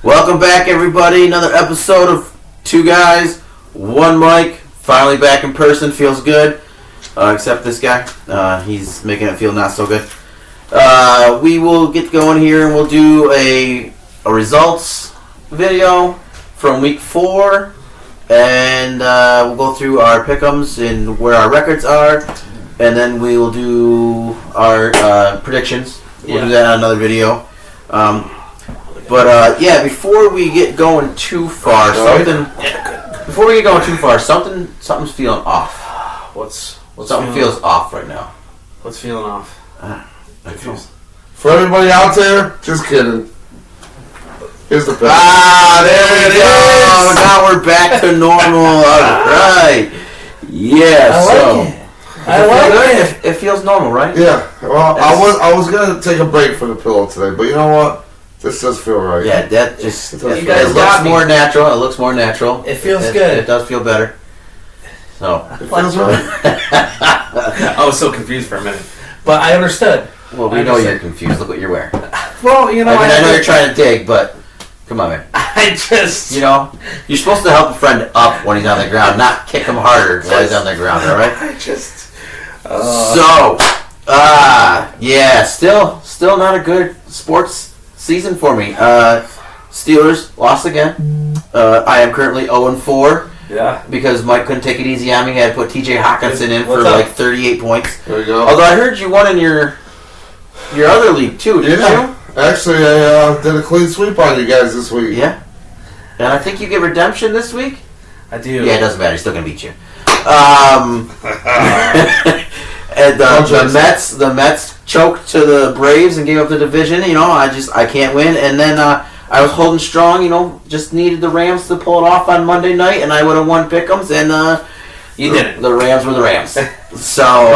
Welcome back, everybody. Another episode of Two Guys, One Mic. Finally back in person. Feels good. Except this guy. He's making it feel not so good. We will get going here and we'll do a results video from week 4. And we'll go through our pick'ems and where our records are. And then we will do our predictions. We'll do that on another video. Before we get going too far, something's feeling off. Something feels off right now. What's feeling off? For everybody out there, just kidding. Here's the pick. There we go. Now we're back to normal. All right. Yeah. I like it. It feels normal, right? Yeah. Well, I was gonna take a break from the pillow today, but you know what? This does feel right. Yeah. That just It it does looks more natural. It looks more natural. It feels good. It does feel better. So. It feels right. I was so confused for a minute, but I understood. Well, we know you're confused. Look what you're wearing. Well, you know, I know you're trying to dig, but come on, man. I just, You know, you're supposed to help a friend up when he's on the ground, not kick him harder while he's on the ground. All right. Still not a good sports season for me. Steelers lost again. I am currently 0-4 Yeah. because Mike couldn't take it easy on me. He had to put T.J. Hawkinson in for What's up? like 38 points. There you go. Although I heard you won in your other league too, didn't you? Actually, I did a clean sweep on you guys this week. Yeah. And I think you get redemption this week. I do. Yeah, it doesn't matter. He's still gonna beat you. And the Mets choked to the Braves and gave up the division. You know, I can't win. And then I was holding strong. You know, just needed the Rams to pull it off on Monday night, and I would have won pick'ems. And You didn't. The Rams were the Rams. So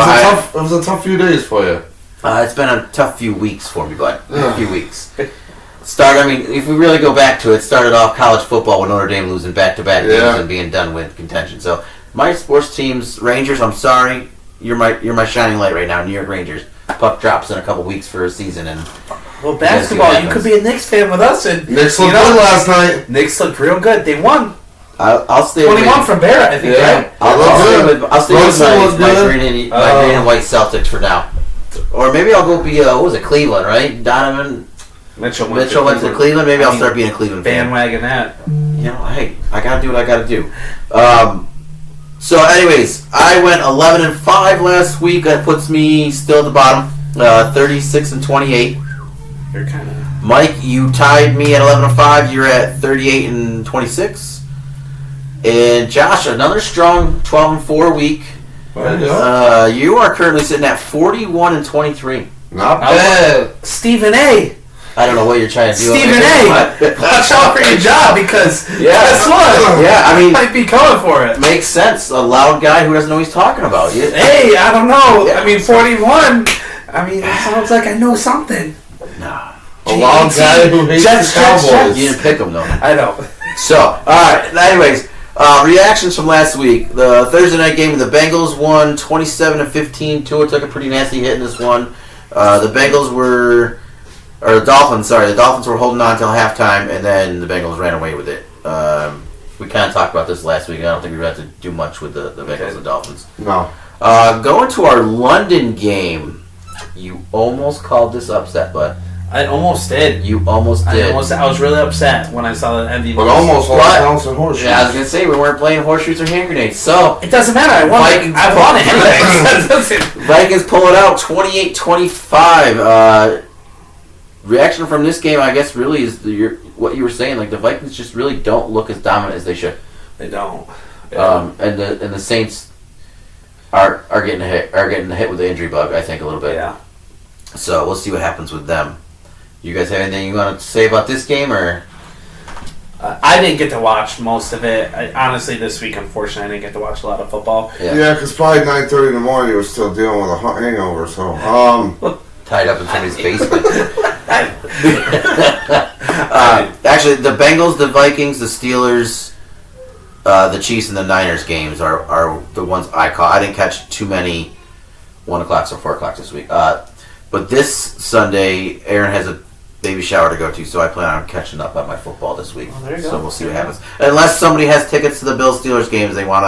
It was a tough few days for you. it's been a tough few weeks for me, bud. A few weeks. If we really go back to it, started off college football with Notre Dame losing back-to-back games and being done with contention. So my sports teams, Rangers, I'm sorry, you're my shining light right now, New York Rangers. Puck drops in a couple weeks for a season, and Well, basketball, you could be a Knicks fan with us, and Knicks looked good last night. Knicks looked real good. They won. I'll stay 21 with from Barrett, I think. Yeah. Right? I'll stay with my green and white Celtics for now. Or maybe I'll go be what was it, Cleveland, right? Donovan Mitchell went to Cleveland. Maybe I'll start being a Cleveland fan. bandwagon that. You know, hey, I gotta do what I gotta do. So, anyways, I went 11-5 last week. That puts me still at the bottom, 36-28. You're kind of. Mike, you tied me at 11-5. You're at 38-26. And Josh, another strong 12-4 week. There you go. You are currently sitting at 41-23. Not bad. Stephen A. I don't know what you're trying to do. Stephen A. Watch out for your job because guess what? Yeah, I mean, Might be coming for it. makes sense. A loud guy who doesn't know what he's talking about. Hey, I don't know. I mean, 41. I mean, it sounds like I know something. Nah. A loud guy who hates the Cowboys. You didn't pick him, though. I know. So, alright, anyways, reactions from last week. The Thursday night game, the Bengals won 27-15. Tua took a pretty nasty hit in this one. The Dolphins were holding on until halftime, and then the Bengals ran away with it. We kind of talked about this last week. I don't think we had to do much with the Bengals and Dolphins. No. Going to our London game, you almost called this upset, but I almost did. you almost did. I was really upset when I saw the MVP. But almost all But- counts and horseshoes. Yeah, I was gonna say we weren't playing horseshoes or hand grenades. So It doesn't matter. I won. Vikings- I won it anyway. Vikings pull it out 28-25. Reaction from this game, I guess, really is what you were saying. Like the Vikings just really don't look as dominant as they should. They don't. And the Saints are getting hit with the injury bug. I think a little bit. Yeah. So we'll see what happens with them. You guys have anything you want to say about this game, or? I didn't get to watch most of it. Honestly, this week, unfortunately, I didn't get to watch a lot of football. Yeah, because probably 9:30 in the morning you were still dealing with a hangover. So, Tied up in somebody's basement. Actually, the Bengals, the Vikings, the Steelers, the Chiefs, and the Niners games are the ones I caught. I didn't catch too many 1 o'clock or 4 o'clock this week. But this Sunday, Aaron has a baby shower to go to, so I plan on catching up on my football this week. Well, there you so go. we'll see what happens. Unless somebody has tickets to the Bills Steelers games, they want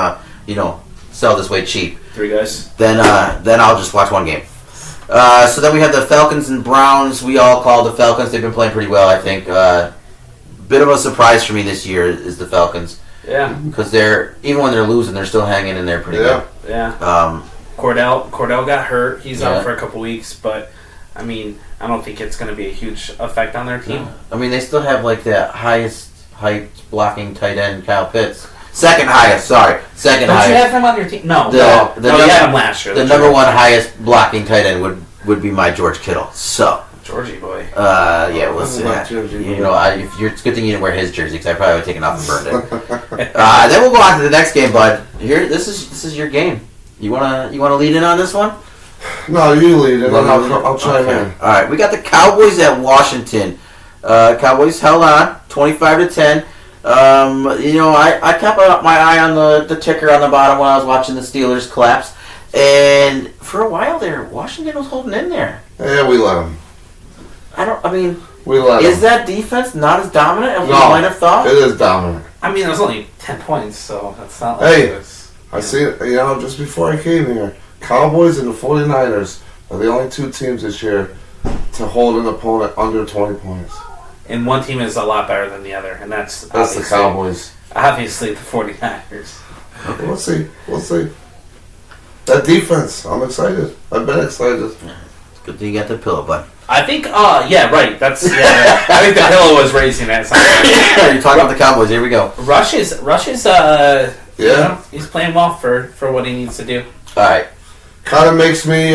to, sell this way cheap. 3 guys. Then I'll just watch one game. So then we have the Falcons and Browns. We all call the Falcons. They've been playing pretty well, I think. Bit of a surprise for me this year is the Falcons, Yeah. because even when they're losing, they're still hanging in there pretty Yeah. Yeah. good. Cordell got hurt. He's Yeah. out for a couple weeks, but I mean, I don't think it's going to be a huge effect on their team. I mean, they still have like that highest height blocking tight end, Kyle Pitts. Second highest. Don't you highest. have him on your team? No, The you had him last year. The That's number right. one highest blocking tight end would be my George Kittle. So, Georgie boy. yeah, we'll see. Not Georgie boy. It's a good thing you didn't wear his jersey, because I probably would have taken off and burned it. Then we'll go on to the next game, bud. Here, this is your game. You wanna lead in on this one? No, you lead it, and I'll chime in. All right, we got the Cowboys at Washington. Cowboys held on, 25-10. I kept my eye on the ticker on the bottom when I was watching the Steelers collapse, and for a while there, Washington was holding in there. Yeah, we let him. We let him. Is that defense not as dominant as we No. might have thought? It is dominant. I mean, it was only 10 points, so that's not like Hey. it was. I see it, just before I came here, Cowboys and the 49ers are the only two teams this year to hold an opponent under 20 points. And one team is a lot better than the other, and that's That's the obviously- Cowboys. Obviously, the 49ers. We'll see. That defense, I'm excited. I've been excited. Good thing you got the pillow, bud. I think, yeah, right. That's, yeah. I think the pillow was raising that. You're talking about the Cowboys. Here we go. Rush is, Yeah. he's playing well for what he needs to do. All right. Kind of makes me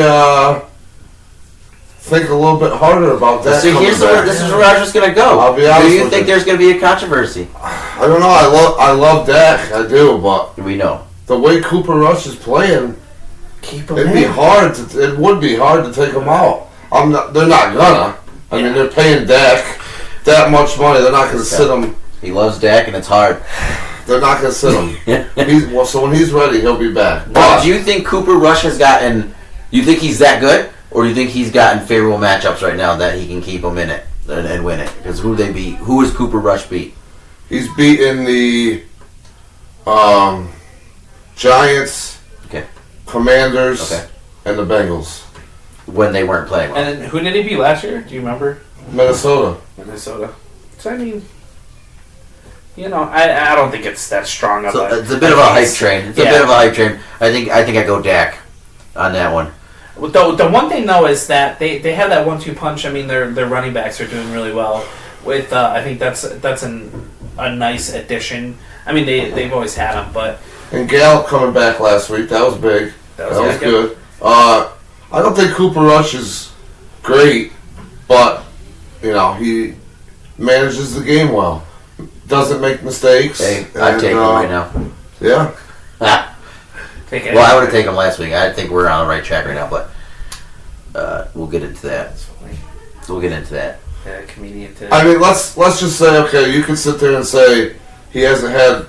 think a little bit harder about that. See, coming back. this is where I was just gonna go. I'll be honest Do you with think you. there's gonna be a controversy? I don't know. I love Dak. I do, but We know. the way Cooper Rush is playing, Keep him it would be hard to take him out. They're not gonna. I mean, they're paying Dak that much money. They're not gonna sit him. He loves Dak, and it's hard. They're not gonna sit him. So when he's ready, he'll be back. But But do you think Cooper Rush has gotten? You think he's that good, or do you think he's gotten favorable matchups right now that he can keep them in it and win it? Because who they beat? Who has Cooper Rush beat? he's beaten the Giants, Okay. Commanders, Okay. and the Bengals. When they weren't playing well. And then who did he beat last year? Do you remember? Minnesota. Minnesota. So, I mean, I don't think it's that strong of So a... it's a bit of a hype train. It's a bit of a hype train. I think I go Dak on that one. The one thing, though, is that they have that 1-2 punch. I mean, their running backs are doing really well. With I think that's a nice addition. I mean, they've always had them, but... And Gallup coming back last week. That was big. That was good. good. I don't think Cooper Rush is great, but he manages the game well. Doesn't make mistakes. Hey, I'd take him right now. Yeah. Take it. Well, I would have taken him last week. I think we're on the right track right now, but we'll get into that. We'll get into that. Yeah, comedian today. I mean, let's just say, okay, you can sit there and say he hasn't had,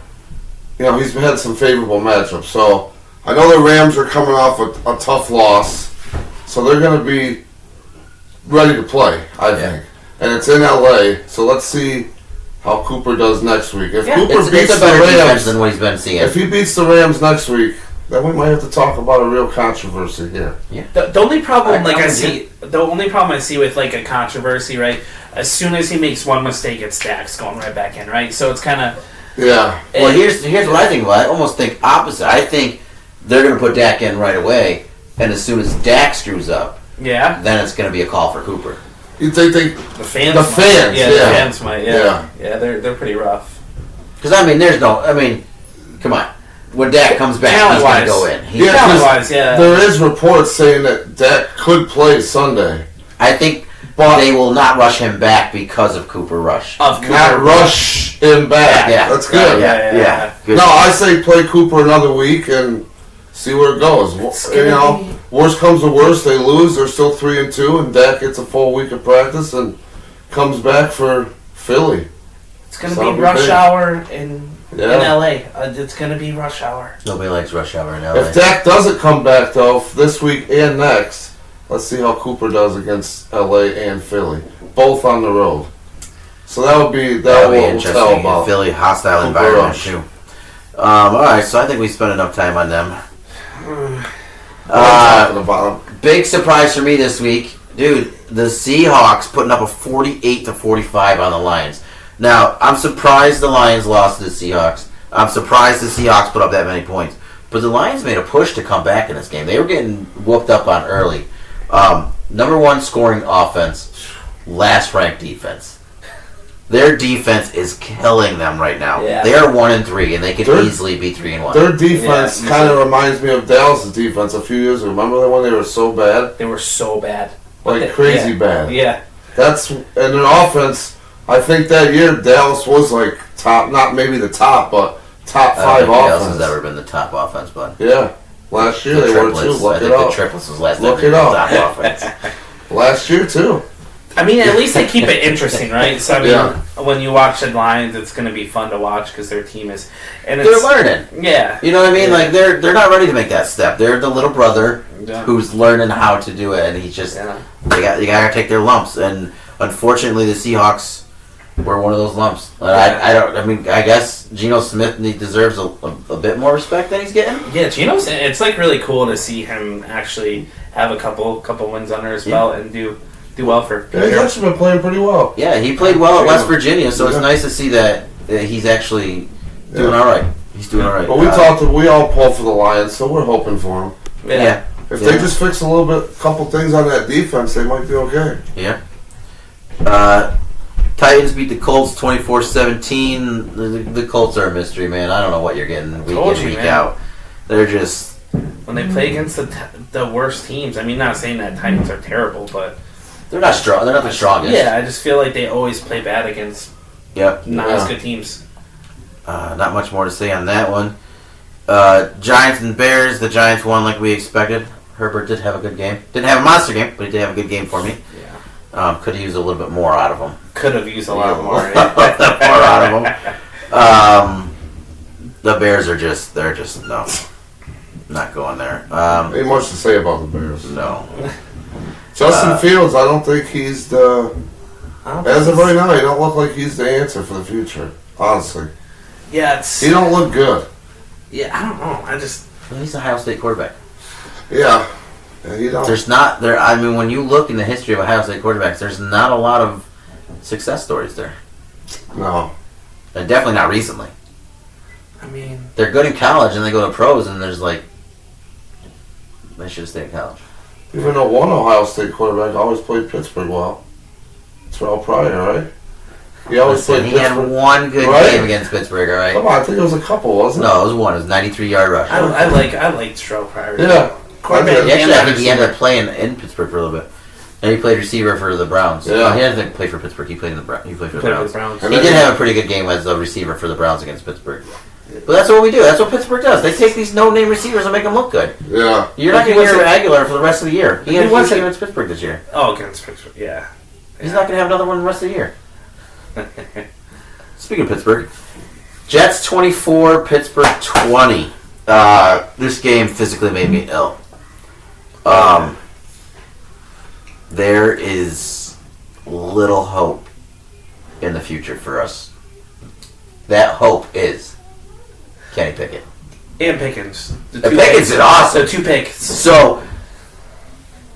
he's had some favorable matchups. So I know the Rams are coming off a tough loss, so they're going to be ready to play, I think. And it's in LA, so let's see how Cooper does next week. If Cooper It's beats a the better defense Rams, than what he's been seeing. if he beats the Rams next week, then we might have to talk about a real controversy here. The only problem, I see, the only problem I see with like a controversy, right? As soon as he makes one mistake, it's Dak's going right back in, right? So it's kind of Yeah. Well, here's what I think. Well, I almost think opposite. I think they're going to put Dak in right away, and as soon as Dak screws up, yeah. then it's going to be a call for Cooper. You think they... The fans, The might. fans, yeah, yeah. the fans might, yeah, they're pretty rough. Because come on. When Dak comes back, he's going to go in. Yeah, 'cause Talent-wise, yeah. There is reports saying that Dak could play Sunday. I think But they will not rush him back because of Cooper Rush. Of Cooper. not rush him back. Yeah. That's good. Yeah. Good. No, I say play Cooper another week and see where it goes. Worst comes to worst, they lose. They're still 3-2, and Dak gets a full week of practice and comes back for Philly. It's going to Sound be rush big. hour in Yeah. LA. It's going to be rush hour. Nobody likes rush hour in LA. If Dak doesn't come back though this week and next, let's see how Cooper does against LA and Philly. both on the road. So that will be That'll be tell interesting. about Philly, hostile Cooper environment Rush. too. All right, so I think we spent enough time on them. talking about them. Big surprise for me this week, dude. The Seahawks putting up a 48-45 on the Lions. Now, I'm surprised the Lions lost to the Seahawks. I'm surprised the Seahawks put up that many points. But the Lions made a push to come back in this game. They were getting whooped up on early. Number one scoring offense, last ranked defense. Their defense is killing them right now. Yeah. They are 1-3, and they could They're- easily be 3-1. Their defense Yeah, kind of reminds me of Dallas' defense a few years ago. Remember when they were so bad? They were so bad. Like They- crazy yeah. bad. Yeah. And their offense, I think that year Dallas was like top, not maybe the top, but top I don't five think Dallas offense. has ever been the top offense, bud. Yeah. Last year The they were too. triplets. I Look think it the up. triplets was last Look time it they were up. top offense. Last year too. I mean, at least they keep it interesting, right? So I mean, Yeah. when you watch the Lions, it's going to be fun to watch because their team is, and They're it's learning. yeah, You know what I mean? Yeah. Like they're not ready to make that step. They're the little brother yeah. who's learning how to do it, and he's just Yeah. you gotta take their lumps. And unfortunately, the Seahawks were one of those lumps. I guess Geno Smith deserves a bit more respect than he's getting. Yeah, Geno's. It's like really cool to see him actually have a couple wins under his Yeah. belt and do well for. Yeah, he's actually been playing pretty well. Yeah, he played well at West Geno. Virginia, so it's Yeah. nice to see that he's actually doing Yeah. all right. He's doing all right. But we all pull for the Lions, so we're hoping for them. Yeah. If Yeah. they just fix a little bit, couple things on that defense, they might be okay. Titans beat the Colts 24-17. The Colts are a mystery, man. I don't know what you're getting week Told in, you, week man. out. They're just... When they play against the worst teams, I mean, not saying that Titans are terrible, but They're not strong. They're not the strongest. yeah, I just feel like they always play bad against Yep. not Yeah. as good teams. Not much more to say on that one. Giants and Bears. The Giants won like we expected. Herbert did have a good game. Didn't have a monster game, but he did have a good game for me. Yeah, Could have used a little bit more out of him. could have used a lot more. more out of him. The Bears are they're just no, not going there. Ain't much to say about the Bears. No. Justin Fields, I don't think he's the. I don't As think of right now, he don't look like he's the answer for the future. Honestly, yeah, it's he don't look good. yeah. I don't know. I just He's a Ohio State quarterback. Yeah, he don't. There's not there. I mean, when you look in the history of Ohio State quarterbacks, there's not a lot of success stories there, No. and definitely not recently. I mean, They're good in college, and they go to pros, and there's like they should have stayed in college. Even though one Ohio State quarterback always played Pittsburgh well. Terrell Pryor, right? He always Listen, played he had Pittsburgh. one good Right? game against Pittsburgh. All right. Come on, I think it was a couple, wasn't it? No, it was one. It was 93-yard rush. I like Terrell Pryor. Yeah. Quarterback. He actually, I think he receiver. ended up playing in Pittsburgh for a little bit. And he played receiver for the Browns. Yeah. No, he didn't play for Pittsburgh. He played in the He played for the Played for Browns. the Browns. And He then did have a pretty good game as a receiver for the Browns against Pittsburgh. But that's what we do. That's what Pittsburgh does. They take these no-name receivers and make them look good. Yeah. You're not He going to hear wasn't- Aguilar for the rest of the year. He had a wasn't- good game against Pittsburgh this year. Oh, against Pittsburgh. Yeah. He's not going to have another one the rest of the year. Speaking of Pittsburgh, Jets 24, Pittsburgh 20. This game physically made me ill. There is little hope in the future for us. That hope is Kenny Pickett. And Pickens. The And Pickens is awesome. The two picks. So,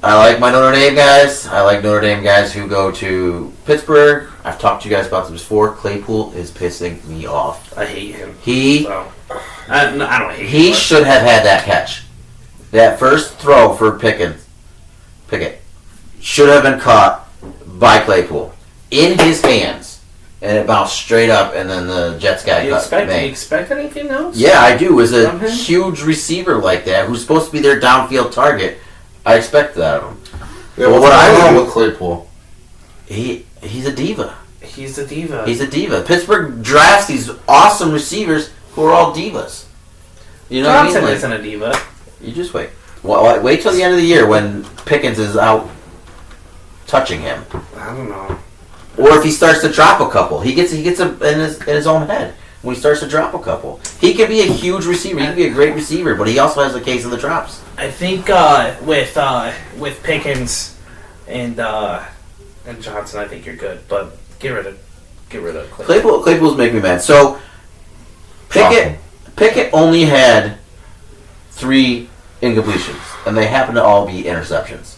I like my Notre Dame guys. I like Notre Dame guys who go to Pittsburgh. I've talked to you guys about this before. Claypool is pissing me off. I hate him. He So, I don't hate him. He but- should have had that catch. That first throw for Pickett should have been caught by Claypool in his hands, and it bounced straight up, and then the Jets guy Do you cut expect anything else? Yeah, I do. As a From him? huge receiver like that, who's supposed to be their downfield target, I expect that of him. Yeah, Well, what's what I going on do- with Claypool? He's a diva. He's the diva. He's a diva. Pittsburgh drafts these awesome receivers who are all divas. You know Johnson what I mean? isn't a diva. You just wait. Wait till the end of the year when Pickens is out touching him, I don't know. or if he starts to drop a couple. He gets in his own head when he starts to drop a couple. He could be a huge receiver. He could be a great receiver, but he also has a case of the drops. I think with Pickens and and Johnson, I think you're good, but get rid of Claypool. Claypool's making me mad. So Pickett only had 3 incompletions, and they happen to all be interceptions.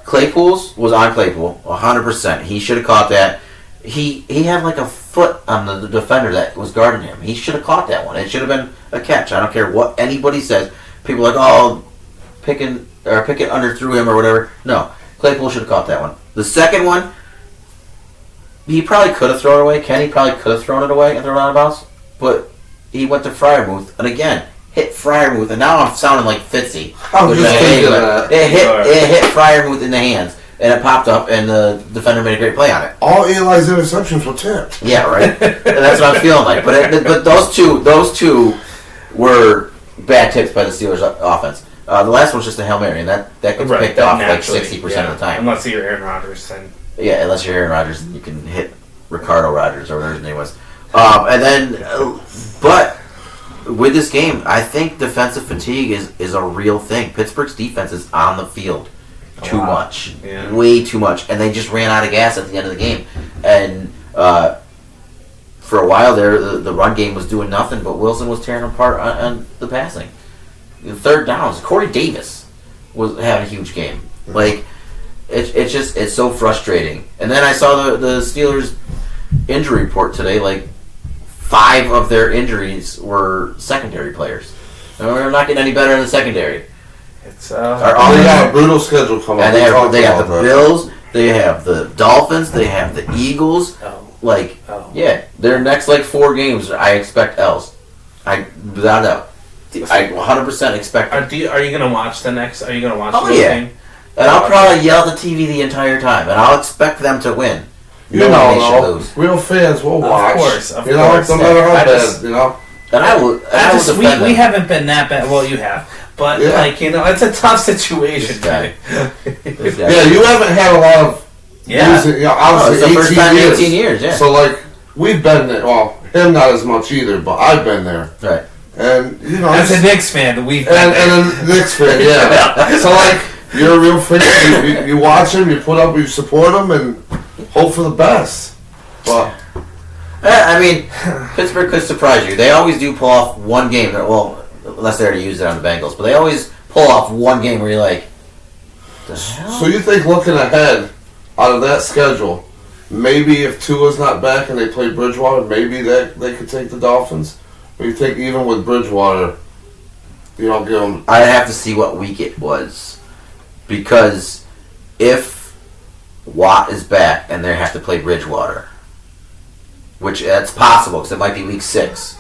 Claypool's was on Claypool 100%. He should have caught that. He had like a foot on the defender that was guarding him. He should have caught that one. It should have been a catch. I don't care what anybody says. People are like, oh, Pickett underthrew him or whatever. No, Claypool should have caught that one. The second one, he probably could have thrown it away. Kenny probably could have thrown it away and thrown it out of bounds. But he went to Freiermuth, and again, hit Freiermuth, and now I'm sounding like Fitzy. I was just thinking that. It hit Freiermuth in the hands, and it popped up, and the defender made a great play on it. All Eli's interceptions were tipped. Yeah, right. And that's what I'm feeling like. But those two were bad tips by the Steelers offense. The last one's just a Hail Mary, and that gets picked off like 60% of the time. Unless you're Aaron Rodgers, then. Yeah, unless you're Aaron Rodgers, you can hit Ricardo Rodgers or whatever his name was. But with this game, I think defensive fatigue is a real thing. Pittsburgh's defense is on the field too much, way too much, and they just ran out of gas at the end of the game. And for a while there, the run game was doing nothing, but Wilson was tearing apart on the passing. The third downs, Corey Davis was having a huge game. Like it's so frustrating. And then I saw the Steelers injury report today. Like 5 of their injuries were secondary players. And we're not getting any better in the secondary. It's they got a brutal schedule coming. And they have the Bills, they have the Dolphins, they have the Eagles. Yeah, their next 4 games, I expect L's. Without a doubt. I 100% expect. Are you gonna watch the next? Are you gonna watch? Oh the yeah. game? And I'll probably yell at the TV the entire time, and I'll expect them to win. You They know, should lose. real fans will watch. Of course. No matter how bad, you know. And I will. defend we them. haven't been that bad. Well, you have, but it's a tough situation. This guy. Yeah, you haven't had a lot of. Losing, obviously, it's the first time in 18 18 years. Yeah. So we've been there. Well, him not as much either, but I've been there. Right. And as a Knicks fan, we've been and a Knicks fan, yeah. So you're a real fan. You watch him, you put up, you support him, and hope for the best. But I mean, Pittsburgh could surprise you. They always do pull off one game. Well, unless they already used it on the Bengals, but they always pull off one game where you're like, the hell? So you think looking ahead out of that schedule, maybe if Tua's not back and they play Bridgewater, maybe that they could take the Dolphins? Or you think even with Bridgewater, you don't give them... I'd have to see what week it was. Because if Watt is back and they have to play Bridgewater, which that's possible because it might be week 6,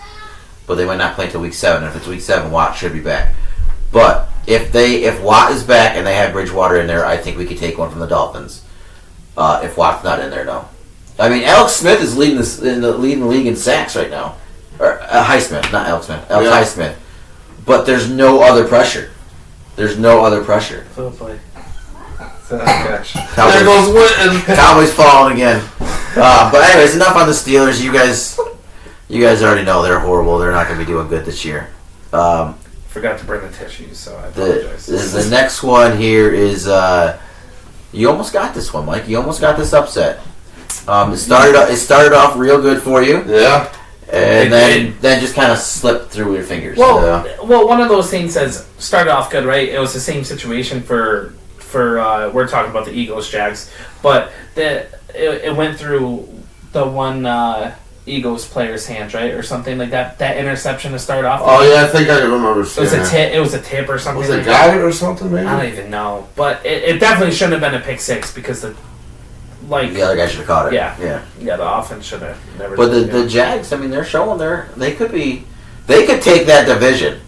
but they might not play until week 7. If it's week 7, Watt should be back. But if Watt is back and they have Bridgewater in there, I think we could take one from the Dolphins. If Watt's not in there, no. I mean, Alex Smith is leading the league in sacks right now. Or Highsmith, not Alex Smith. Highsmith. But there's no other pressure. There's no other pressure. Oh boy. Oh gosh. There goes Witten. Cowboys falling again. But anyways, enough on the Steelers. You guys already know they're horrible. They're not going to be doing good this year. Forgot to bring the tissues, so I apologize. The next one here is you almost got this one, Mike. You almost got this upset. It started off real good for you. Yeah. And then just kind of slipped through your fingers. Well, one of those things that started off good, right? It was the same situation for we're talking about the Eagles, Jags, but it went through the one Eagles player's hands, right, or something like that. That interception to start off. Oh yeah, I think I remember seeing it was a tip or something. Was it like got it or something? Maybe I don't even know, but it definitely shouldn't have been a pick 6 because the other guy should have caught it. Yeah. The offense should have never. But the Jags, I mean, they're showing they could take that division.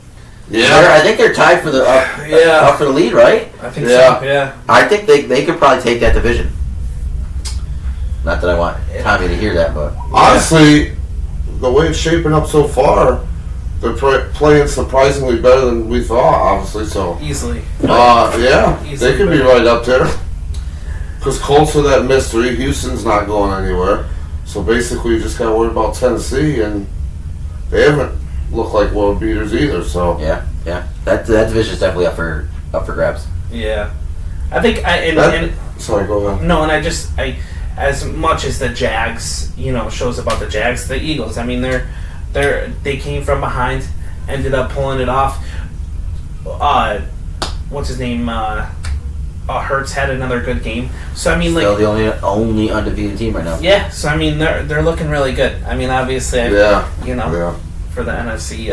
Yeah, I think they're tied for the up for the lead, right? I think so. Yeah, I think they could probably take that division. Not that I want Tommy to hear that, but honestly, the way it's shaping up so far, they're playing surprisingly better than we thought. Obviously, so easily. Easily they could be right up there. Because Colts are that mystery. Houston's not going anywhere. So basically, you just got to worry about Tennessee, and they haven't looked like world beaters either. So yeah, that division is definitely up for grabs. Yeah, I think Sorry, go ahead. No, and I as much as the Jags, shows about the Jags, the Eagles. I mean, they came from behind, ended up pulling it off. What's his name? Hurts had another good game. So I mean, Still the only undefeated team right now. yeah. So I mean, they're looking really good. I mean, obviously, Yeah. for the NFC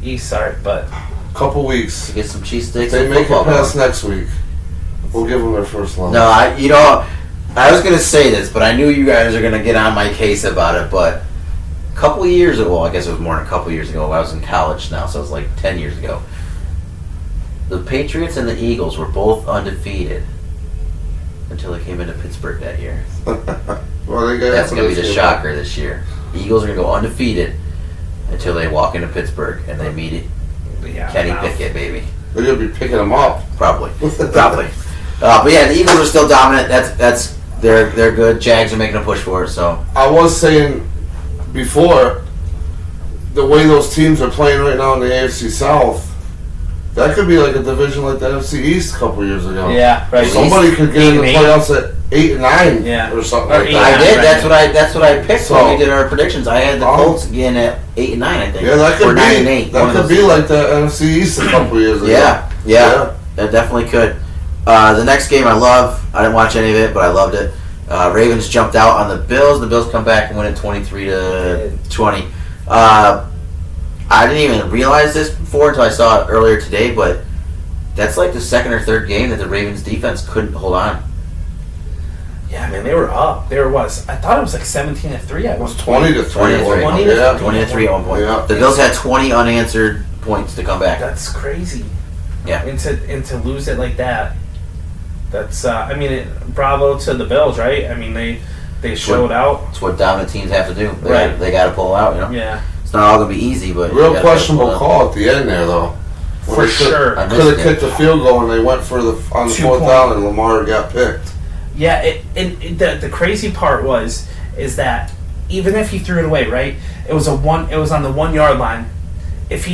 East, sorry, but Couple weeks. Get some cheesesteaks They and make it football. past next week. We'll give them their first loss. No, I was gonna say this, but I knew you guys are gonna get on my case about it. But a couple of years ago, I guess it was more than a couple of years ago. I was in college now, so it was like 10 years ago. The Patriots and the Eagles were both undefeated until they came into Pittsburgh that year. Well, they got That's gonna be the shocker this year. The Eagles are gonna go undefeated until they walk into Pittsburgh and they meet it. yeah, Kenny no. Pickett, baby. They're gonna be picking them up. Probably. But yeah, the Eagles are still dominant. They're good. Jags are making a push for it. So I was saying before, the way those teams are playing right now in the AFC South, that could be like a division like the NFC East a couple years ago. Yeah, right. Somebody could get in the 8-8. playoffs at 8 and 9, Yeah. or something Or like 8 that. I did. right. That's what I picked So- when we did our predictions. I had the Colts again at 8 and 9. I think. Yeah, that or could 9 and be. 8. That one of could those be two. like the NFC East a couple years ago. Yeah, that definitely could. The next game I love. I didn't watch any of it, but I loved it. Ravens jumped out on the Bills. The Bills come back and win it 23-20. I didn't even realize this before until I saw it earlier today, but that's like the second or third game that the Ravens defense couldn't hold on. Yeah, man, they were up. There was. I thought it was like 17-3. It was 20-3. 20-3. Yeah. 20-3 at one point. Yeah. The Bills had 20 unanswered points to come back. That's crazy. Yeah. And to lose it like that, that's. I mean, bravo to the Bills, right? I mean, they showed out. That's what dominant teams have to do. Right. They got to pull out. Yeah. It's not all gonna be easy, but you Real gotta questionable pull out. call at the end there, though. For sure. I Could missed have it. kicked the field goal and they went for on the 2 fourth point. down and Lamar got picked. Yeah, the crazy part is that even if he threw it away, right? It was on the 1 yard line. If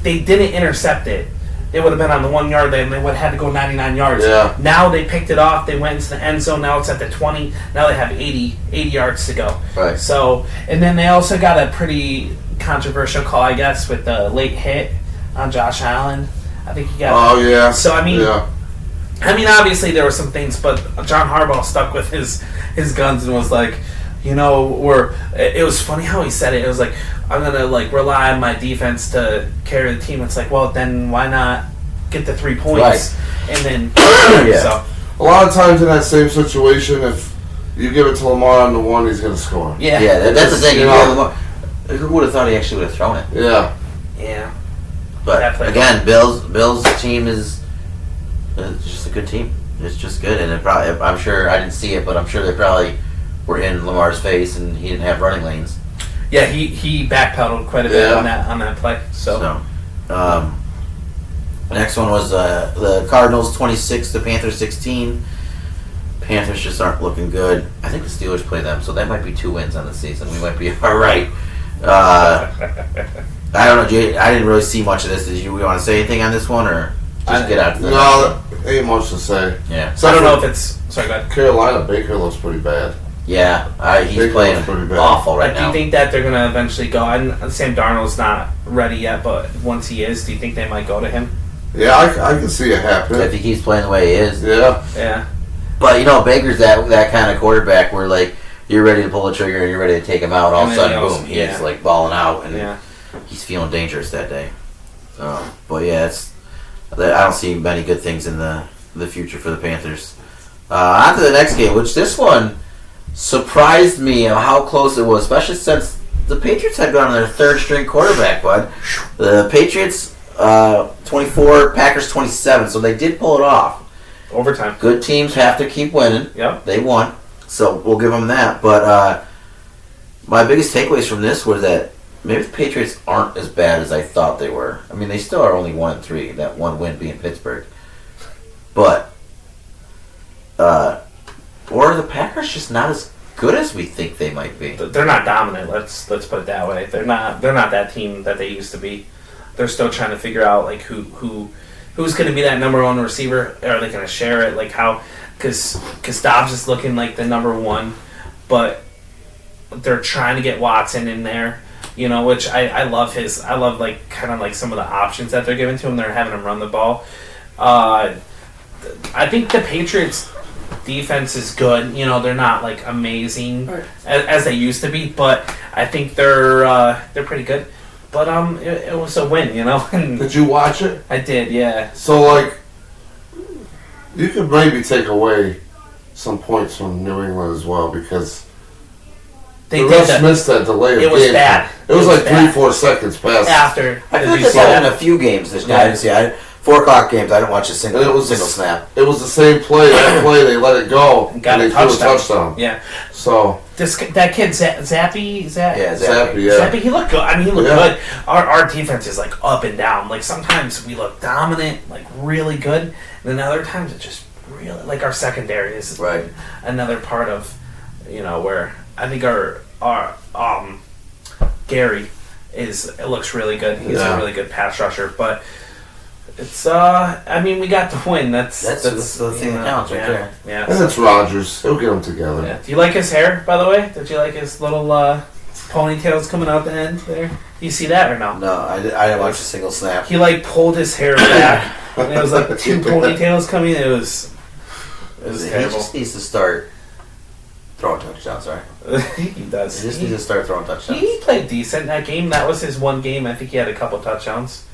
they didn't intercept it, it would have been on the 1 yard line and they would have had to go 99 yards. Yeah. Now they picked it off, they went into the end zone, now it's at the 20, now they have 80 yards to go. Right. So, and then they also got a pretty controversial call, I guess, with the late hit on Josh Allen. I think he got. Oh, yeah. So, I mean, Yeah. obviously there were some things, but John Harbaugh stuck with his guns and was like, it was funny how he said it. It was like, I'm gonna rely on my defense to carry the team. It's like, well, then why not get the 3 points? Right. And then, Yeah. so A lot of times in that same situation, if you give it to Lamar on the 1, he's going to score. yeah, That's the thing. You know. Who would have thought he actually would have thrown it? Yeah. yeah. But Definitely. again, Bills team is just a good team. It's just good, and it probably. I'm sure I didn't see it, but I'm sure they probably were in Lamar's face, and he didn't have running lanes. Yeah, he backpedaled quite a bit Yeah. on that play. So, Next one was the Cardinals 26, the Panthers 16. Panthers just aren't looking good. I think the Steelers play them, so that might be 2 wins on the season. We might be all right. I don't know, Jay. I didn't really see much of this. Did you want to say anything on this one, or just get out to the next No, one? ain't much to say. Yeah. I don't know if it's sorry. Go ahead. Carolina, Baker looks pretty bad. Yeah, he's Big playing one's pretty bad. awful right Do you now. think that they're gonna eventually go? And Sam Darnold's not ready yet, but once he is, do you think they might go to him? Yeah, I can see it If happening. he keeps playing the way he is. Yeah. Yeah. But, Baker's that kind of quarterback where, you're ready to pull the trigger and you're ready to take him out. All of a And then sudden, he goes- boom, yeah. he's, balling out. And Yeah. he's feeling dangerous that day. But, yeah, I don't see many good things in the future for the Panthers. On to the next game, which this one surprised me of how close it was, especially since the Patriots had gone on their third-string quarterback, bud. The Patriots, 24, Packers 27, so they did pull it off. Overtime. Good teams have to keep winning. Yep. They won, so we'll give them that. But my biggest takeaways from this were that maybe the Patriots aren't as bad as I thought they were. I mean, they still are only 1-3. That one win being Pittsburgh, but or are the Packers just not as good as we think they might be? They're not dominant. Let's put it that way. They're not that team that they used to be. They're still trying to figure out who's going to be that number 1 receiver. Are they going to share it? because Dobbs is looking like the number one, but they're trying to get Watson in there. You know, which I love I love like kind of like some of the options that they're giving to him. They're having him run the ball. I think the Patriots defense is good. You know, they're not like amazing as they used to be, but I think they're pretty good. But it was a win, you know. And Did you watch it? I did, yeah. So like, you could maybe take away some points from New England as well because They the did refs that missed that delay of It was game. bad. It was like bad. 3-4 seconds past. after. I feel like Did you they've see had that? a few games this Yeah. I didn't see. 4 o'clock games. I didn't watch a single And it was single snap. It was the same play. That play they let it go and Got they a threw a touchdown. touchdown. Yeah, So that kid Zappy. Yeah, Zappy, yeah. Zappy, he looked good. I mean, he looked Yeah. good. Our defense is like up and down. Like sometimes we look dominant, like really good, and then other times it's just really like our secondary is Right. another part of, you know, where I think our Gary it looks really good. He's Yeah. a really good pass rusher, but it's I mean we got the win. That's the thing that counts right yeah, there. Yeah. and it's Rodgers. He'll get them together. Yeah. Do you like his hair, by the way? Did you like his little ponytails coming out the end there? Do you see that or no? No, I didn't watch a single snap. He like pulled his hair back, and it was like 2 ponytails coming. It was He terrible. just needs to start throwing touchdowns, right? He does. He just needs to start throwing touchdowns. He played decent that game. That was his one game. I think he had a couple touchdowns.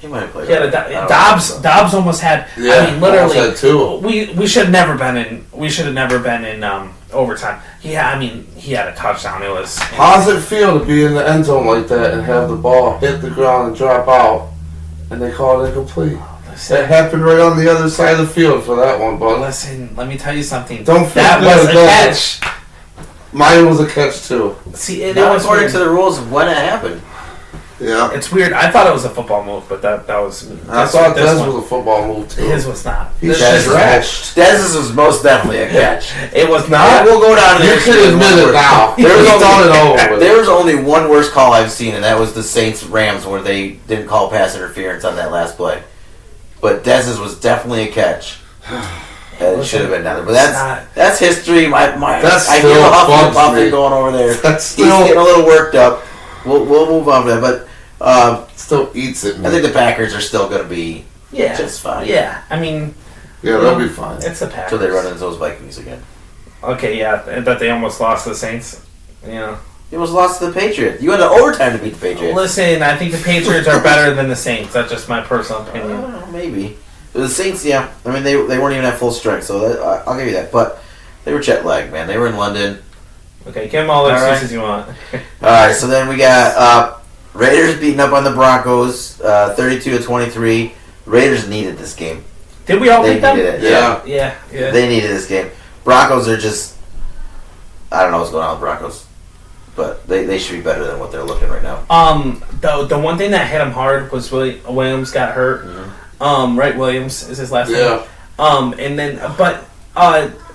He might have played. He had Dobbs almost had. Yeah, I mean, literally, almost had 2. we should have never been in. We should have never been in overtime. He had a touchdown. It was. How does it feel to be in the end zone like that and have the ball hit the ground and drop out, and they call it incomplete? That happened right on the other side of the field for that one, bud. Listen, let me tell you something. Don't feel that good was a about it. catch. Mine was a catch too. See, it Not was according weird. to the rules of when it happened. Yeah. It's weird. I thought it was a football move, but that was. I thought this was a football move too. His was not. He's This- trashed. Dez's was most definitely a catch. It was Now not. we'll go down to You the history can of admit one it worst- now. There was He's done it over with. There was only one worse call I've seen, and that was the Saints Rams where they didn't call pass interference on that last play. But Dez's was definitely a catch. And it should have been down there. But that's history. That's I hear still the huffing and bugs puffing me. going over there. That's He's still getting a little worked up. We'll move on to that. But still eats it. I think the Packers are still going to be Yeah. just fine. Yeah. I mean, Yeah, they'll be fine. it's a Packers. Until they run into those Vikings again. Okay, yeah, but they almost lost to the Saints. Yeah. You almost lost to the Patriots. You had to overtime to beat the Patriots. Listen, I think the Patriots are better than the Saints. That's just my personal opinion. Maybe. The Saints, yeah. I mean, they weren't even at full strength, so I'll give you that. But they were jet lagged, man. They were in London. Okay, give them all the All right. excuses you want. All right, so then we got Raiders beating up on the Broncos, 32-23. Raiders needed this game. Did we all They pick them? needed it. Yeah. Yeah. They needed this game. Broncos are just, I don't know what's going on with Broncos, but they should be better than what they're looking right now. The one thing that hit him hard was Williams got hurt. Right, Williams is his last name. Yeah. And then, but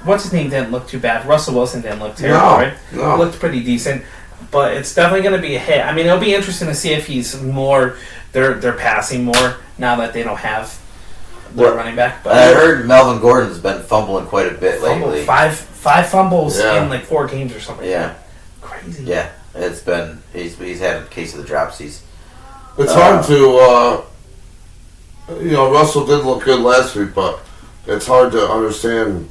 what's his name didn't look too bad. Russell Wilson didn't look terrible, No, right? no. He looked pretty decent. But it's definitely going to be a hit. I mean, it'll be interesting to see if he's more. They're passing more now that they don't have their running back. But I heard Melvin Gordon's been fumbling quite a bit fumble, lately. five fumbles Yeah. in like 4 games or something. Yeah. Crazy. Yeah, it's been he's had a case of the dropsies. It's hard to, Russell did look good last week, but it's hard to understand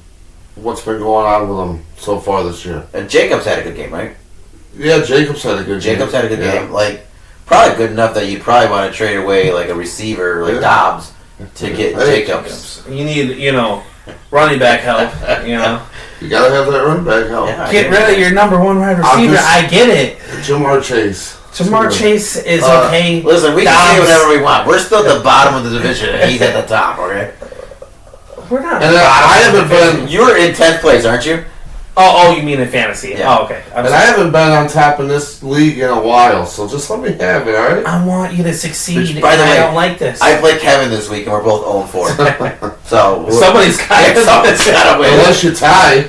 what's been going on with him so far this year. And Jacobs had a good game, right? Yeah, Jacobs had a good game. Jacobs had a good Yeah. game. Like, probably good enough that you probably want to trade away like a receiver like Yeah. Dobbs to get Hey. Jacobs. You need, running back help. You gotta have that run back help. Yeah, I Get get rid of your number one wide receiver. just- I get it. Jamar Chase. Jamar Chase is okay. Listen, we can Dobbs- say whatever we want. We're still at the bottom of the division, and he's at the top. Okay. We're not. And I haven't been, You're in 10th place, aren't you? Oh, you mean in fantasy? Yeah. Oh, okay. I'm and I haven't been on top in this league in a while, so just let me have it, all right? I want you to succeed. Which, by the and way, I don't like this. I played Kevin this week, and we're both 0-4. So Somebody's got to somebody's got to win. Unless you tie.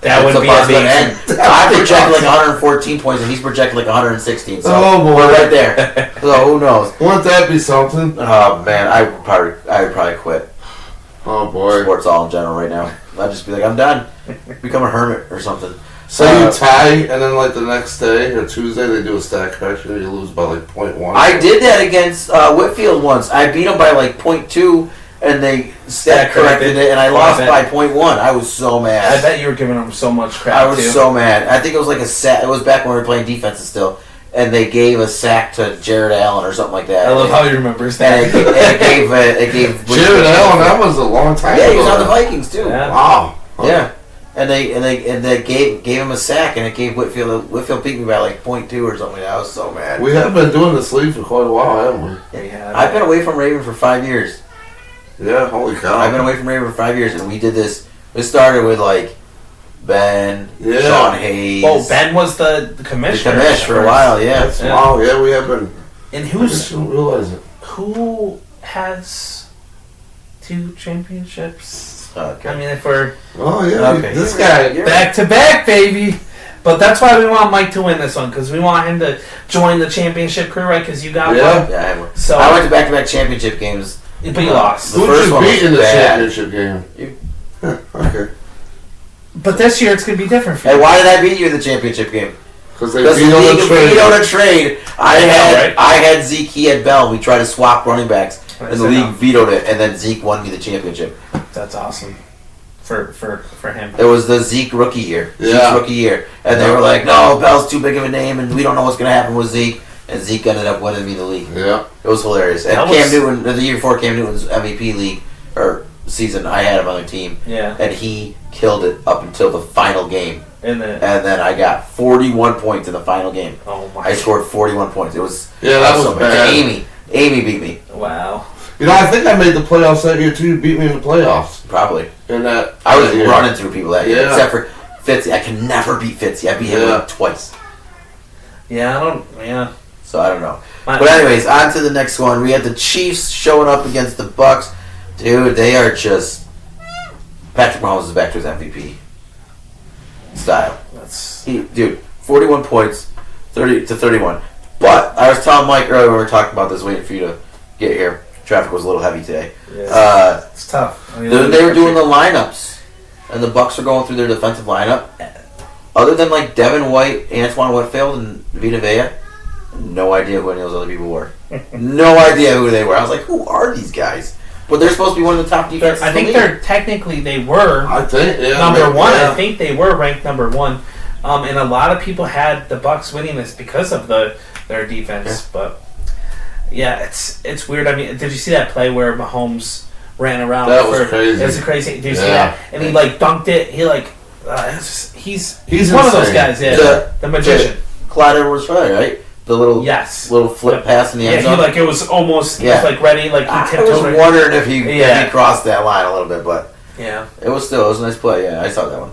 That would That's be a possibility. amazing. And I projected like 114 points, and he's projected like 116. So Oh, boy. we're right there. So who knows? Wouldn't that be something? Oh man, I would probably quit. Oh boy. sports all in general right now. I'd just be like, I'm done. Become a hermit or something. So you tie, and then like the next day or Tuesday they do a stat correction. You lose by like 0.1. I did that against Whitfield once. I beat them by like 0.2, and they stat corrected it, and I lost by 0.1. I was so mad. I bet you were giving them so much crap. I was too. so mad. I think it was like a sack. It was back when we were playing defenses still, and they gave a sack to Jared Allen or something like that. I love how he remembers And that. Jared it gave Allen, that was a long time Yeah, ago. he was on the Vikings too. Yeah. Wow. Yeah. And they gave him a sack, and it gave Whitfield beat me by like 0.2 or something. I was so mad. We have been doing this league for quite a while, haven't we? Yeah, I've been away from Raven for 5 years. Yeah, holy cow. I've been away from Raven for 5 years, and we did this. It started with like Ben, Yeah. Sean Hayes. Oh, Ben was the the commissioner. commish for a while. Yeah. That's, wow, yeah, we have been. And I just didn't realize it. who has 2 championships? Okay. I mean, if we're Oh, yeah, Okay. this guy. You're- back to back, baby. But that's why we want Mike to win this one, because we want him to join the championship crew, right? Because you got Yeah. one. Yeah, I had one. So, I went to back-to-back championship games. but you lost. The Who first just one beat was in the bad. championship game? You. Huh, okay. But this year it's gonna be different for Hey, you. why did I beat you in the championship game? Because they Because the beat on league the agreed trade. on a trade. I I know, had right? I had Zeke, he had Bell. We tried to swap running backs, I and the said league no. vetoed it. And then Zeke won me the championship. That's awesome for him. It was the Zeke rookie year. Zeke's Yeah. rookie year, and they were like, "No, Bell's too big of a name, and we don't know what's going to happen with Zeke." And Zeke ended up winning me the league. Yeah. It was hilarious. And That Cam was- Newton, the year before Cam Newton's MVP league or season, I had him on the team, Yeah, and he killed it up until the final game. and the And then I got 41 points in the final game. oh my, I scored 41 points. It was Yeah, that was so bad. Amy beat me wow. You know, I think I made the playoffs that year too. You beat me in the playoffs. probably. In that. I was that year. running through people that year, Yeah. except for Fitzy. I can never beat Fitzy. I beat him Yeah. like twice. Yeah, I don't. Yeah, So I don't know. My- But anyways, on to the next one. We had the Chiefs showing up against the Bucks. Dude, they are just. Patrick Mahomes is back to his MVP style. that's 41 points, 30-31. But I was telling Mike earlier when we were talking about this, waiting for you to get here. Traffic was a little heavy today. yeah. It's tough. I mean, They were doing the lineups, and the Bucks were going through their defensive lineup. Other than like Devin White, Antoine Whitfield, and Vita Vea, no idea who any of those other people were. No idea who they were. I was like, who are these guys? But they're supposed to be one of the top defenses. I think in the league. they're technically they were I think, yeah. number maybe, one. yeah. I think they were ranked number one, and a lot of people had the Bucks winning this because of their defense. But yeah, it's weird. I mean, did you see that play where Mahomes ran around? That was crazy. It was crazy. Did you see Yeah. that? And he like dunked it. He like he's He's one of those insane. guys. Yeah, The- the magician. Clyde Edwards-Helaire, right? The little Yes. little flip pass in the Yeah, end he zone. like it was almost he Yeah. was like ready. Like he I tiptoed. was right- wondering if he Yeah. crossed that line a little bit, but Yeah. it was a nice play. Yeah, I saw that one.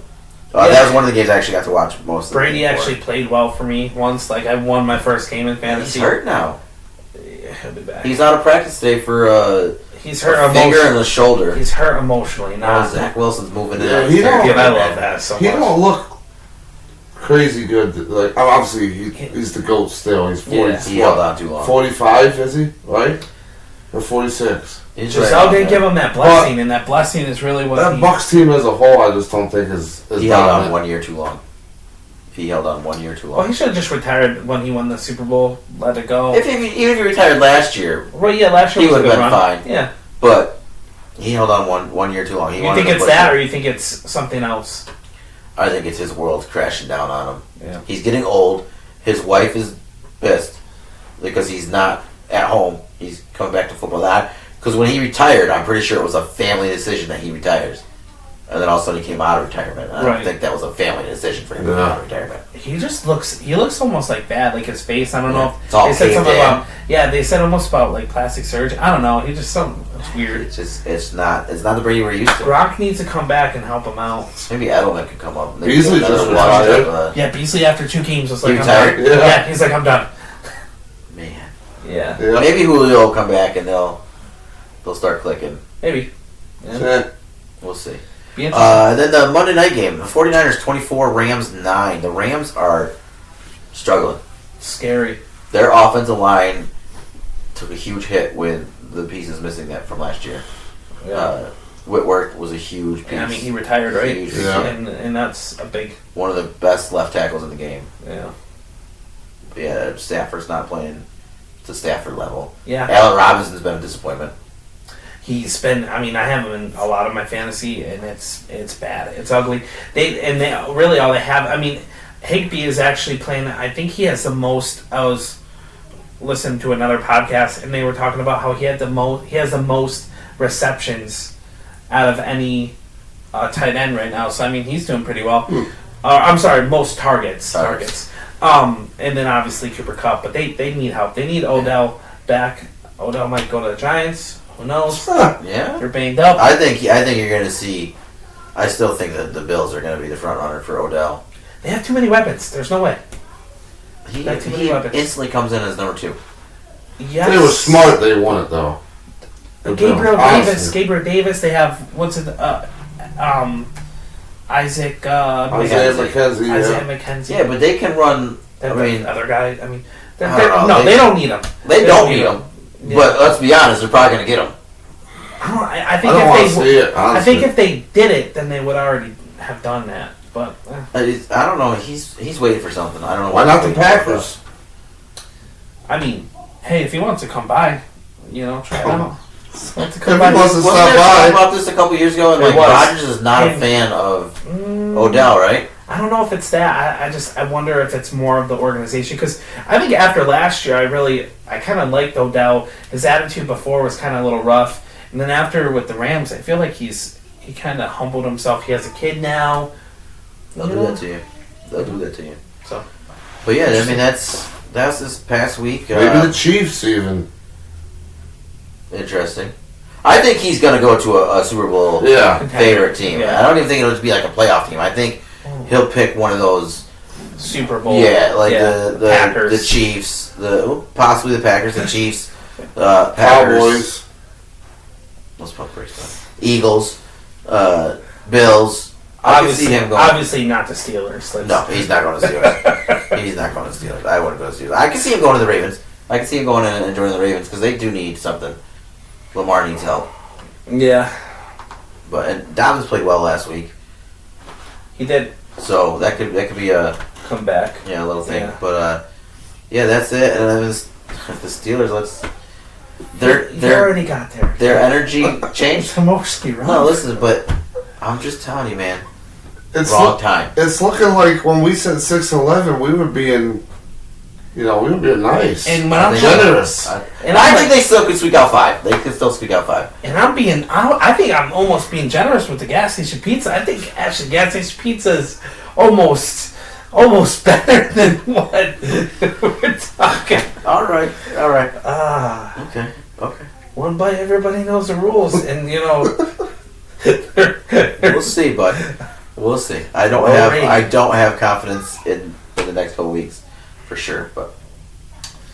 Yeah. That was one of the games I actually got to watch most of. the Brady game for. actually played well for me once. Like I won my first game in He's fantasy. hurt now. Yeah, he'll be back. He's out of practice today for He's a hurt finger emotionally. and the shoulder. He's hurt emotionally. Not Zach Wilson's moving it. Yeah, up. he don't- Yeah, I love that so He much. don't look crazy good. Like obviously he's the GOAT still. He's 40. Yeah. He held on too long. 45 is he? Right? Or 46? He's Giselle right didn't on give there. him that blessing, and that blessing is really what That Bucks team as a whole, I just don't think is He held on dominant. 1 year too long. He held on 1 year too Well, long. he should have just retired when he won the Super Bowl. Let it go. Even if he retired last year, Well, yeah, last year he was a would've good been run. fine. Yeah. but he held on one year too long. He You wanted think to it's push that, it. or you think it's something else? I think it's his world crashing down on him. Yeah. He's getting old. His wife is pissed because he's not at home. He's coming back to football. Because when he retired, I'm pretty sure it was a family decision that he retires. And then all of a sudden he came out of retirement. I don't Right. think that was a family decision for him to come out of retirement. He just looks almost like bad, like his face. I don't know. It's all They said caved something in. about they said almost about like plastic surgery. I don't know. He just it's weird. It's not the Brady we're used to. Brock needs to come back and help him out. Maybe Edelman could come up. Maybe Beasley another just washed retired. up, Yeah, Beasley after 2 games was like, He I'm retired? done. Yeah. Yeah, he's like, I'm done. man. Yeah, Yeah. Maybe Julio will come back and they'll start clicking. maybe. Yeah. Yeah. We'll see. Be interesting. Then the Monday night game, the 49ers 24, Rams 9. The Rams are struggling. Scary. Their offensive line took a huge hit with the pieces missing that from last year. Yeah. Whitworth was a huge piece. And, I mean, he retired, right? Huge. Yeah. And that's a big. One of the best left tackles in the game. Yeah. Yeah, Stafford's not playing to Stafford level. Yeah. Allen Robinson's been a disappointment. He's been. I mean, I have him in a lot of my fantasy, and it's bad. It's ugly. They really all they have. I mean, Higbee is actually playing. I think he has the most. I was listening to another podcast, and they were talking about how he had the most. He has the most receptions out of any tight end right now. So I mean, he's doing pretty well. I'm sorry, most targets. And then obviously Cooper Kupp, but they need help. They need Odell back. Odell might go to the Giants. Who knows? Yeah. They're banged up. I think you're going to see. I still think that the Bills are going to be the front runner for Odell. They have too many weapons. There's no way. He They have too many weapons. instantly comes in as number 2. Yes. They were smart. They won it though. Gabriel Honestly. Davis. Gabriel Davis. They have Isaac. Isaiah McKenzie. Isaiah Yeah. McKenzie. Yeah, but they can run. That, I mean, other guy. I mean, I don't know, they don't need him. they don't need him. Yeah. But let's be honest, they're probably going to get him. I I think don't want to if see they, it. I Honestly. think if they did it, then they would already have done that. But I don't know. He's waiting for something. I don't know Why what not he's the waiting for. Packers? I mean, hey, if he wants to come by, try him out. Wants to If come he by. wants to Wasn't stop there talk by. about this a couple years ago? And It like was. Rodgers is not a And- fan of Odell, right? I don't know if it's that. I wonder if it's more of the organization, because I think after last year, I kind of liked Odell. His attitude before was kind of a little rough, and then after with the Rams, I feel like he kind of humbled himself. He has a kid now. They'll do that to you. They'll do that to you. So, But yeah, I mean that's this past week. Maybe the Chiefs even. Interesting. I think he's going to go to a Super Bowl Yeah. favorite team. Yeah. I don't even think it'll just be like a playoff team. I think he'll pick one of those. Super Bowl. Yeah, like the Packers. the Chiefs, possibly the Packers, the Chiefs, Packers, Cowboys. Let's pump brakes. Eagles, Bills. I can see him going. Obviously not the Steelers. No, he's not going to Steelers. He's not going to Steelers. I wouldn't go to Steelers. I can see him going to the Ravens. I can see him going in and joining the Ravens because they do need something. Lamar needs help. Yeah, And Dobbins played well last week, he did so that could be a come back. little thing. Yeah. But that's it. And then the Steelers. They already got there. Their energy changed. It's mostly wrong. No, listen, but I'm just telling you, man. It's Wrong time. It's looking like when we said 6-11, we were being, nice. And when I'm generous. I think they still could squeak out 5. They could still squeak out 5. And I think I'm almost being generous with the gas station pizza. I think actually gas station pizza is almost better than what we're talking. All right. Ah, Okay. one bite, everybody knows the rules, and We'll see, bud. We'll see. I don't have confidence in the next couple weeks, for sure. But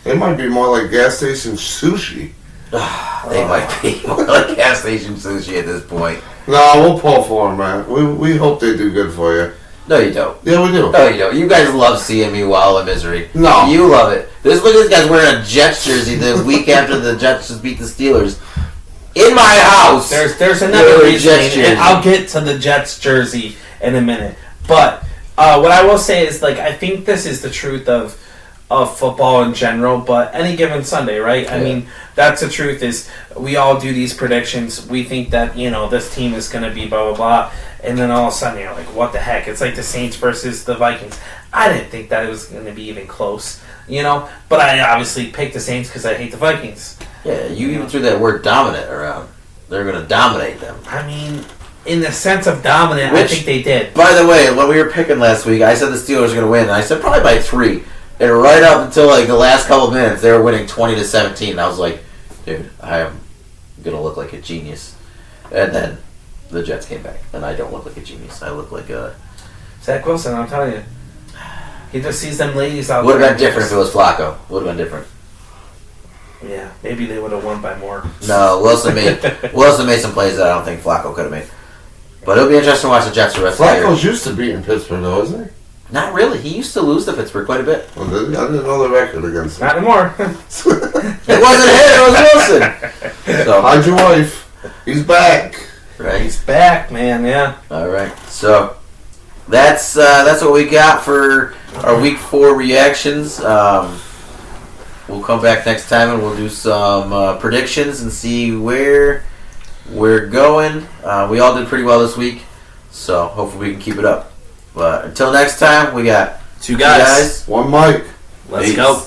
They might be more like gas station sushi. they might be more like gas station sushi at this point. No, we'll pull for them, man. We hope they do good for you. No, you don't. Yeah, we do. No, you don't. You guys love seeing me wallow in misery. No. You love it. Look at this guy's wearing a Jets jersey the week after the Jets just beat the Steelers. In my house! there's another You're a reason, Jets jersey. and I'll get to the Jets jersey in a minute. But what I will say is, I think this is the truth of football in general, but any given Sunday, right? I mean, that's the truth. Is we all do these predictions. We think that this team is going to be blah blah blah, and then all of a sudden you're like, what the heck? It's like the Saints versus the Vikings. I didn't think that it was going to be even close, But I obviously picked the Saints because I hate the Vikings. Yeah, you even threw that word dominant around. They're going to dominate them. I mean, in the sense of dominant, I Which- think they did. By the way, when we were picking last week, I said the Steelers were going to win, and I said probably by 3. And right up until the last couple of minutes, they were winning 20-17. And I was like, dude, I am going to look like a genius. And then the Jets came back, and I don't look like a genius. I look like a... Zach Wilson, I'm telling you. He just sees them ladies out Would there. have been different if it was Flacco. Would have been different. Yeah, maybe they would have won by more. No, Wilson made some plays that I don't think Flacco could have made. But it'll be interesting to watch the Jets the rest of the year. Flacco's used to beating Pittsburgh, though, isn't he? Not really. He used to lose to Pittsburgh quite a bit. Well, did he? I didn't know the record against him. Not anymore. It wasn't him. It was Wilson. So Hide your wife. He's back. Right. He's back, man. Yeah. All right. So that's what we got for our week 4 reactions. We'll come back next time and we'll do some predictions and see where we're going. We all did pretty well this week, so hopefully we can keep it up. But until next time, we got Two guys. One mic. Let's Peace. go.